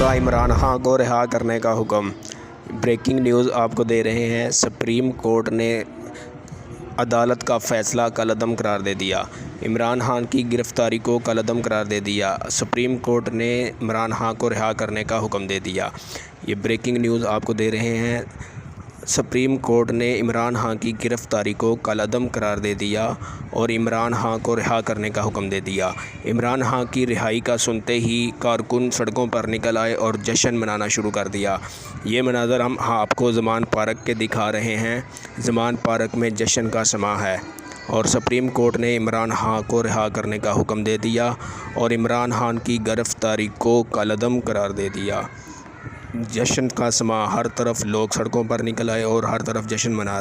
का इमरान खान को रिहा करने का हुक्म। ब्रेकिंग न्यूज़ आपको दे रहे हैं। सुप्रीम कोर्ट ने अदालत का फ़ैसला कलअदम करार दे दिया। इमरान खान की गिरफ़्तारी को कलअदम करार दे दिया। सुप्रीम कोर्ट ने इमरान खान को रिहा करने का हुक्म दे दिया। ये ब्रेकिंग न्यूज़ आपको दे रहे हैं। सुप्रीम कोर्ट ने इमरान खान की गिरफ़्तारी को कलअदम करार दे दिया और इमरान खान को रिहा करने का हुक्म दे दिया। इमरान खान की रिहाई का सुनते ही कारकुन सड़कों पर निकल आए और जश्न मनाना शुरू कर दिया। ये मनाज़र हम आपको ज़मान पार्क के दिखा रहे हैं। ज़मान पार्क में जश्न का समा है और सुप्रीम कोर्ट ने इमरान खान को रिहा करने का हुक्म दे दिया और इमरान खान की गिरफ़्तारी को कलअदम करार दे दिया। जश्न का समा, हर तरफ लोग सड़कों पर निकल आए और हर तरफ जश्न मना